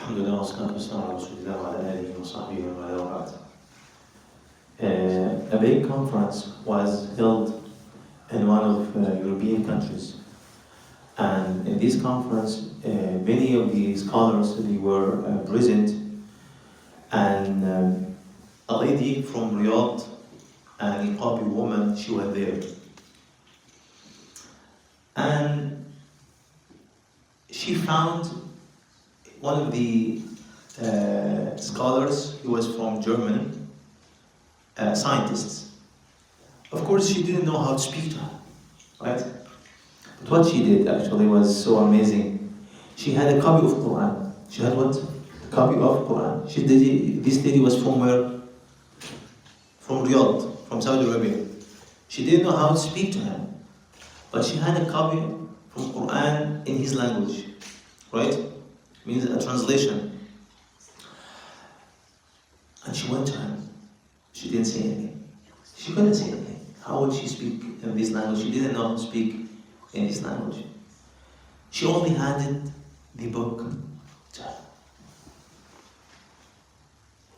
الحمد لله والصلاة والسلام على رسول الله وعلى آله وصحبه ومن والاه. A big conference was held in one of European countries, and in this conference, many of the scholars they were present, and a lady from Riyadh, a Niqabi woman, she was there, and she found one of the scholars. He was from Germany, scientists. Of course, she didn't know how to speak to her, right? But what she did actually was so amazing. She had a copy of Quran. She had what? A copy of Quran. This lady was from where? From Riyadh, from Saudi Arabia. She didn't know how to speak to him, but she had a copy from Quran in his language, right? Means a translation. And she went to him. She didn't say anything. She couldn't say anything. How would she speak in this language? She didn't know how to speak in this language. She only handed the book to her.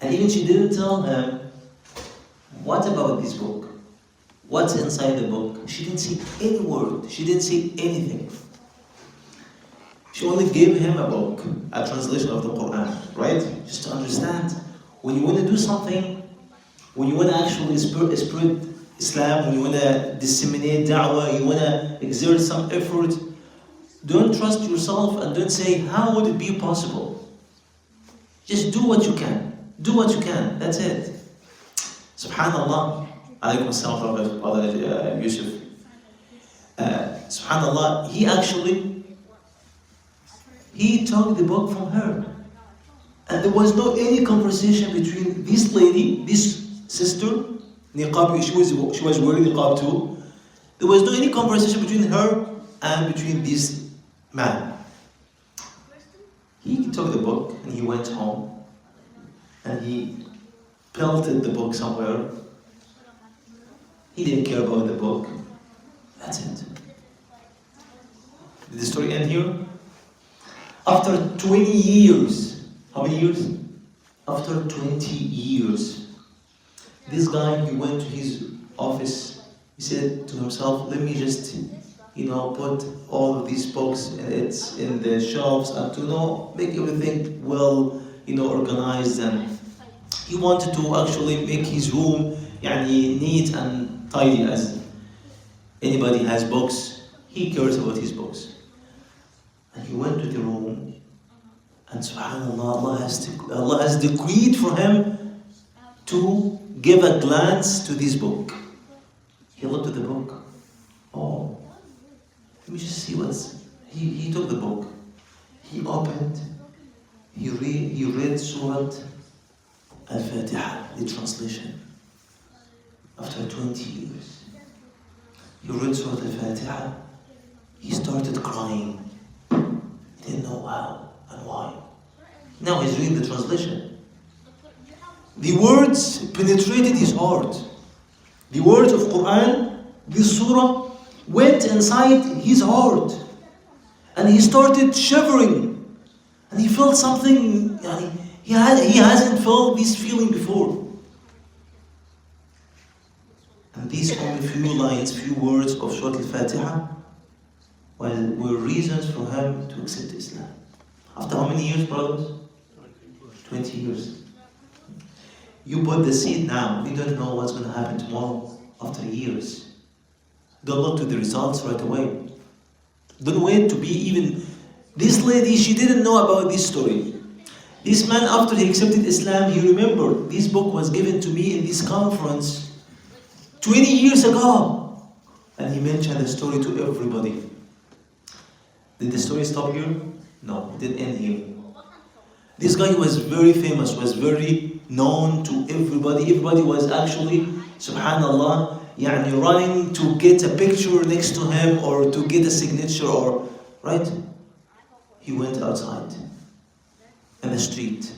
And even she didn't tell him, what about this book? What's inside the book? She didn't say any word. She didn't say anything. She only gave him a book, a translation of the Quran, right? Just to understand, when you want to do something, when you want to actually spread Islam, when you want to disseminate da'wah, you want to exert some effort, don't trust yourself and don't say, how would it be possible? Just do what you can. Do what you can. That's it. Subhanallah. Alaykum as-salam, Brother Yusuf. Subhanallah, he took the book from her. And there was no any conversation between this lady, this sister, niqab, she was wearing niqab too. There was no any conversation between her and between this man. He took the book and he went home and he pelted the book somewhere. He didn't care about the book. That's it. Did the story end here? After 20 years, how many years? After 20 years, this guy, he went to his office. He said to himself, let me just, put all of these books in the shelves and to make everything well, organized. And he wanted to actually make his room neat and tidy, as anybody has books. He cares about his books. And he went to the room, and subhanAllah, Allah has decreed for him to give a glance to this book. He looked at the book. Oh, let me just see he took the book. He opened, he read Surah Al-Fatiha, the translation. After 20 years, he read Surah Al-Fatiha. He started crying. He didn't know how and why. Now he's reading the translation. The words penetrated his heart. The words of Quran, this surah, went inside his heart. And he started shivering. And he felt something, he hasn't felt this feeling before. And these only few lines, few words of Surah Al-Fatiha were reasons for him to accept Islam. After how many years, brothers? 20 years. You put the seed now. We don't know what's going to happen tomorrow after years. Don't look to the results right away. Don't wait to be even... This lady, she didn't know about this story. This man, after he accepted Islam, he remembered, this book was given to me in this conference 20 years ago. And he mentioned the story to everybody. Did the story stop here? No, it didn't end here. This guy was very famous, was very known to everybody. Everybody was actually, subhanallah, running to get a picture next to him or to get a signature right? He went outside in the street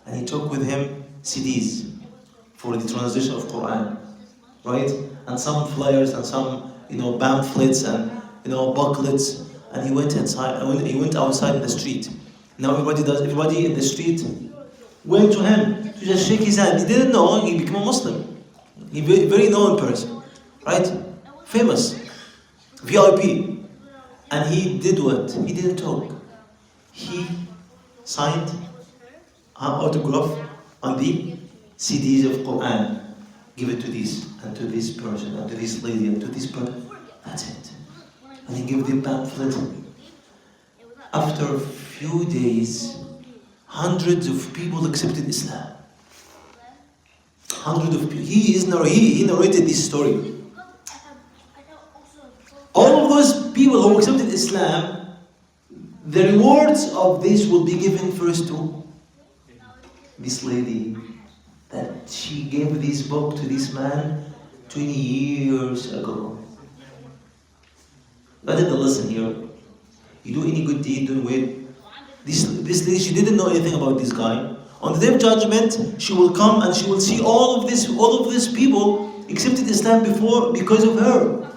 and he took with him CDs for the translation of Quran, right? And some flyers and some, pamphlets and, booklets. And he went outside in the street. Now everybody in the street went to him to just shake his hand. He didn't know he became a Muslim. He very known person, right? Famous, VIP. And he did what? He didn't talk. He signed an autograph on the CDs of Quran. Give it to this, and to this person, and to this lady, and to this person. That's it. And he gave the pamphlet. After a few days, hundreds of people accepted Islam. Hundreds of people. He narrated this story. All of those people who accepted Islam, the rewards of this will be given first to this lady, that she gave this book to this man 20 years ago. What is the lesson here? You do any good deed, don't wait. This lady, she didn't know anything about this guy. On the day of judgment, she will come and she will see all of these people accepted Islam before because of her,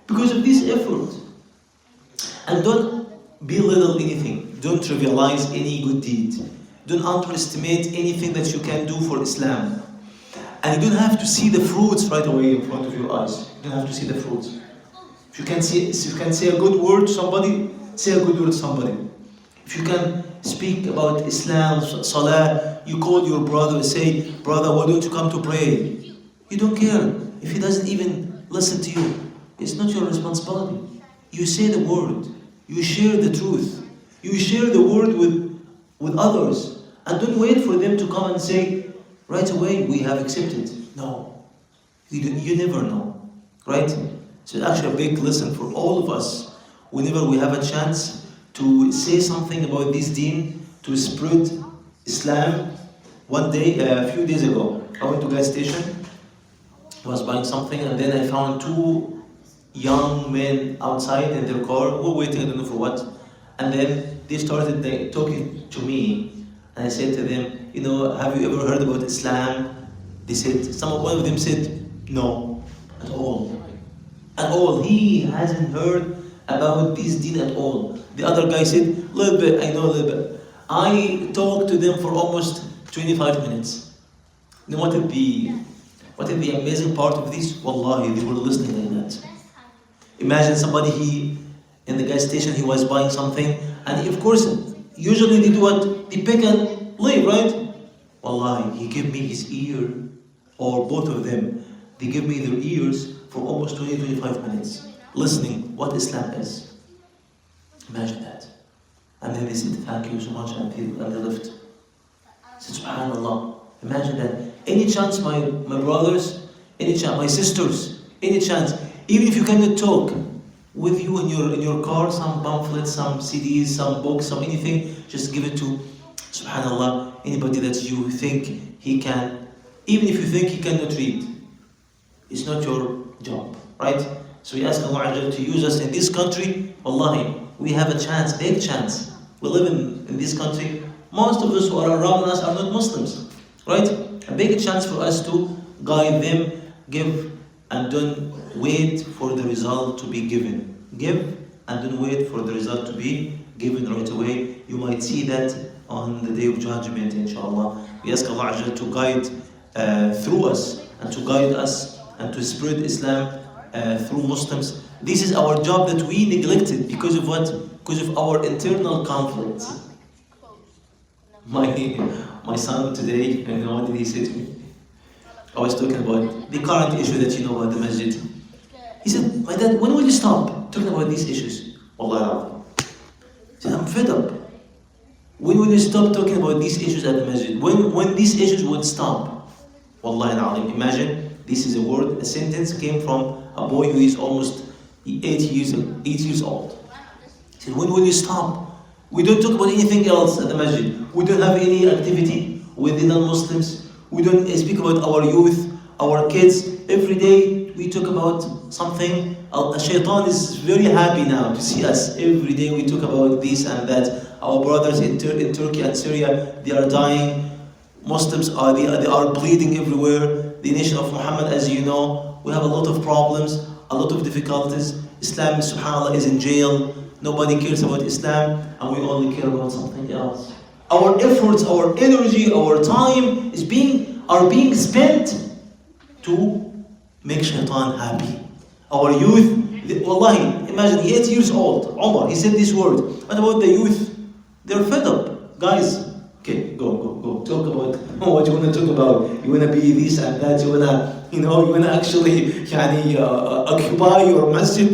because of this effort. And don't belittle anything. Don't trivialize any good deed. Don't underestimate anything that you can do for Islam. And you don't have to see the fruits right away in front of your eyes. You don't have to see the fruits. If you can say a good word to somebody, say a good word to somebody. If you can speak about Islam, Salah, you call your brother, say, brother, why don't you come to pray? You don't care. If he doesn't even listen to you, it's not your responsibility. You say the word. You share the truth. You share the word with others. And don't wait for them to come and say, right away, we have accepted. No. You never know. Right? So it's actually a big lesson for all of us. Whenever we have a chance to say something about this deen, to spread Islam. One day, a few days ago, I went to a gas station. I was buying something, and then I found two young men outside in their car, who were waiting, I don't know for what. And then they started talking to me. And I said to them, have you ever heard about Islam? They said, one of them said, no, at all. At all. He hasn't heard about this deen at all. The other guy said, a little bit, I know a little bit. I talked to them for almost 25 minutes. What is the amazing part of this? Wallahi, they were listening like that. Imagine somebody, in the gas station, he was buying something, and of course, usually they do what? They pick and leave, right? Wallahi, he gave me his ear, or both of them, they gave me their ears for almost 20-25 minutes, listening what Islam is. Imagine that. And then they said, thank you so much, and they left. I said, subhanallah. Imagine that. Any chance, my brothers, any chance, my sisters, any chance, even if you cannot talk, with you in your car, some pamphlets, some CDs, some books, some anything, just give it to, subhanallah, anybody that you think he can, even if you think he cannot read. It's not your job, right? So we ask Allah to use us in this country. Wallahi, we have a chance, big chance. We live in this country. Most of us who are around us are not Muslims, right? A big chance for us to guide them, give, and don't wait for the result to be given. Give and don't wait for the result to be given right away. You might see that on the day of judgment, inshallah. We ask Allah to guide through us, and to guide us, and to spread Islam through Muslims. This is our job that we neglected because of what? Because of our internal conflict. My son today, what did he say to me? I was talking about the current issue that you know about the masjid. He said, my dad, when will you stop talking about these issues? Wallah. He said, I'm fed up. When will you stop talking about these issues at the masjid? When these issues would stop? Wallahi al-Azim. Imagine, this is a sentence came from a boy who is almost 8 years old. He said, when will you stop? We don't talk about anything else at the masjid. We don't have any activity with the non-Muslims. We don't speak about our youth, our kids. Every day we talk about something. Shaitan is very happy now to see us. Every day we talk about this and that. Our brothers in Turkey and Syria, they are dying. Muslims they are bleeding everywhere. The nation of Muhammad, as you know, we have a lot of problems, a lot of difficulties. Islam, subhanAllah, is in jail. Nobody cares about Islam, and we only care about something else. Our efforts, our energy, our time are being spent to make shaitan happy. Our youth, wallahi, imagine, he 8 years old, Omar, he said this word. What about the youth? They're fed up. Guys, okay, go. Talk about what you want to talk about. You want to be this and that. You want to actually occupy your masjid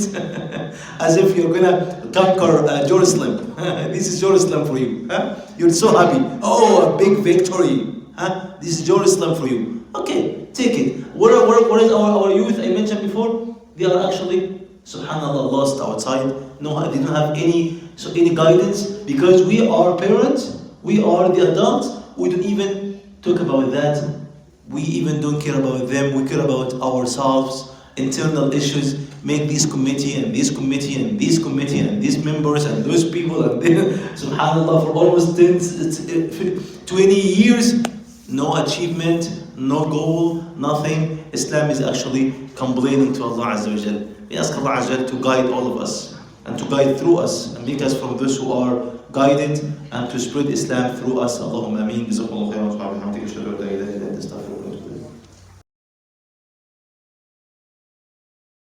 as if you're going to conquer Jerusalem. This is Jerusalem for you. Huh? You're so happy. Oh, a big victory. Huh? This is Jerusalem for you. Okay, take it. Where is our youth I mentioned before? They are actually, subhanAllah, lost outside. No, they don't have any guidance, because we are parents, we are the adults, we don't even talk about that. We even don't care about them, we care about ourselves, internal issues, make this committee and this committee and this committee and these members and those people, and then, subhanAllah, for almost 20 years, no achievement, no goal, nothing. Islam is actually complaining to Allah Azza wa Jal. We ask Allah Azza wa Jal to guide all of us and to guide through us and make us from those who are guided, and to spread Islam through us. Allahumma ameen. Jazakallahu khairan.